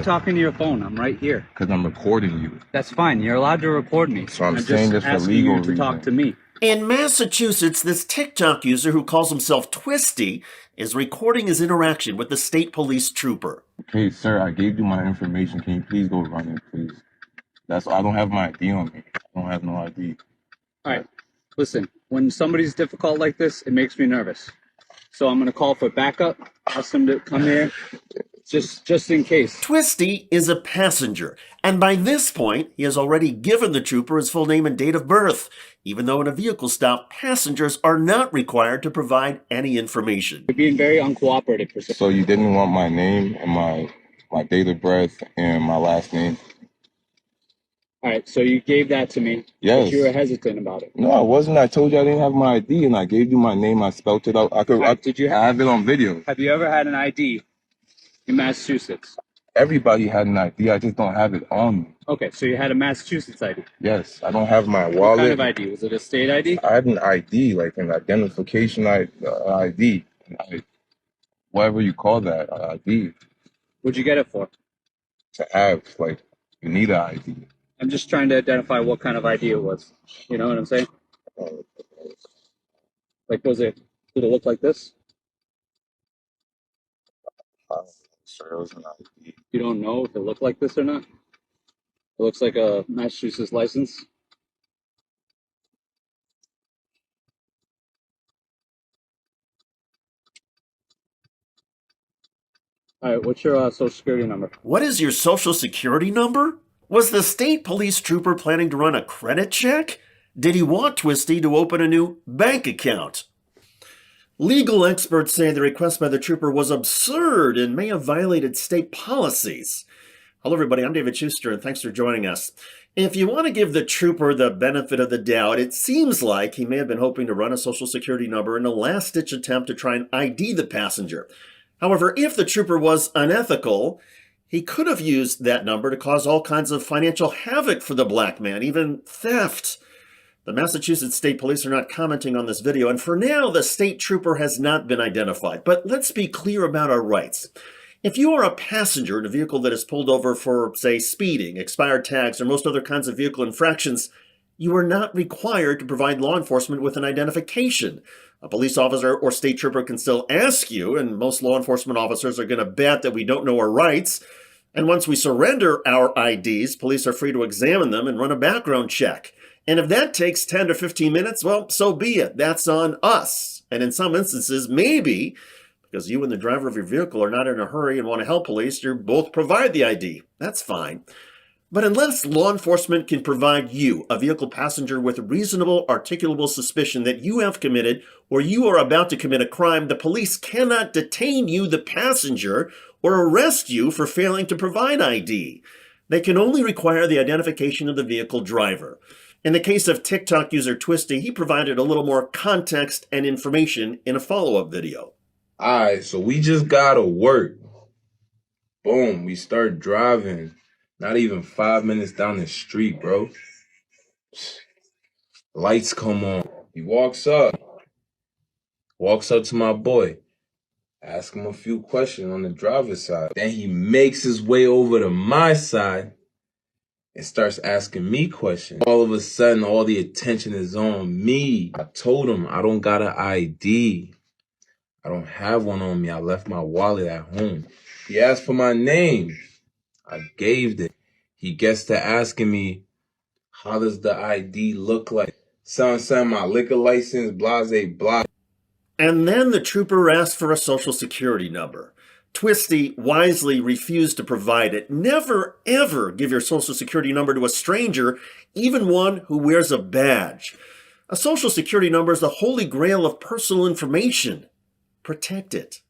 talking to your phone? I'm right here. Because I'm recording you. That's fine. You're allowed to record me. So I'm saying this for legal reasons. To talk to me. In Massachusetts, this TikTok user who calls himself Twisty is recording his interaction with the state police trooper. Okay, sir, I gave you my information. Can you please go run it, please? I don't have my ID on me. I don't have no ID. All right. Listen, when somebody's difficult like this, it makes me nervous. So I'm going to call for backup, ask them to come here, just in case. Twisty is a passenger, and by this point, he has already given the trooper his full name and date of birth, even though in a vehicle stop, passengers are not required to provide any information. You're being very uncooperative. So you didn't want my name and my date of birth and my last name? All right, so you gave that to me. Yes. But you were hesitant about it. No, I wasn't. I told you I didn't have my ID, and I gave you my name. I spelled it out. I have it on video. Have you ever had an ID in Massachusetts? Everybody had an ID. I just don't have it on me. Okay, so you had a Massachusetts ID. Yes, I don't have my wallet. What kind of ID? Was it a state ID? I had an ID, like an identification ID, whatever you call that, ID. What'd you get it for? To have, like, you need an ID. I'm just trying to identify what kind of ID it was. You know what I'm saying? Like, did it look like this? Sure, it was an ID. You don't know if it looked like this or not? It looks like a Massachusetts license. All right, what's your social security number? What is your social security number? Was the state police trooper planning to run a credit check? Did he want Twisty to open a new bank account? Legal experts say the request by the trooper was absurd and may have violated state policies. Hello, everybody. I'm David Schuster, and thanks for joining us. If you want to give the trooper the benefit of the doubt, it seems like he may have been hoping to run a social security number in a last-ditch attempt to try and ID the passenger. However, if the trooper was unethical, he could have used that number to cause all kinds of financial havoc for the black man, even theft. The Massachusetts State Police are not commenting on this video, and for now, the state trooper has not been identified. But let's be clear about our rights. If you are a passenger in a vehicle that is pulled over for, say, speeding, expired tags, or most other kinds of vehicle infractions, you are not required to provide law enforcement with an identification. A police officer or state trooper can still ask you, and most law enforcement officers are going to bet that we don't know our rights. And once we surrender our IDs, police are free to examine them and run a background check. And if that takes 10 to 15 minutes, well, so be it. That's on us. And in some instances, maybe, because you and the driver of your vehicle are not in a hurry and want to help police, you both provide the ID. That's fine. But unless law enforcement can provide you, a vehicle passenger, with reasonable, articulable suspicion that you have committed or you are about to commit a crime, the police cannot detain you, the passenger, or arrest you for failing to provide ID. They can only require the identification of the vehicle driver. In the case of TikTok user Twisty, he provided a little more context and information in a follow-up video. All right, so we just got to work. Boom, we start driving. Not even 5 minutes down the street, bro. Lights come on. He walks up to my boy. Ask him a few questions on the driver's side. Then he makes his way over to my side and starts asking me questions. All of a sudden, all the attention is on me. I told him I don't got an ID. I don't have one on me. I left my wallet at home. He asked for my name. I gave it. He gets to asking me, how does the ID look like? Son, my liquor license, blase, blah. And then the trooper asked for a social security number. Twisty wisely refused to provide it. Never, ever give your social security number to a stranger, even one who wears a badge. A social security number is the holy grail of personal information. Protect it.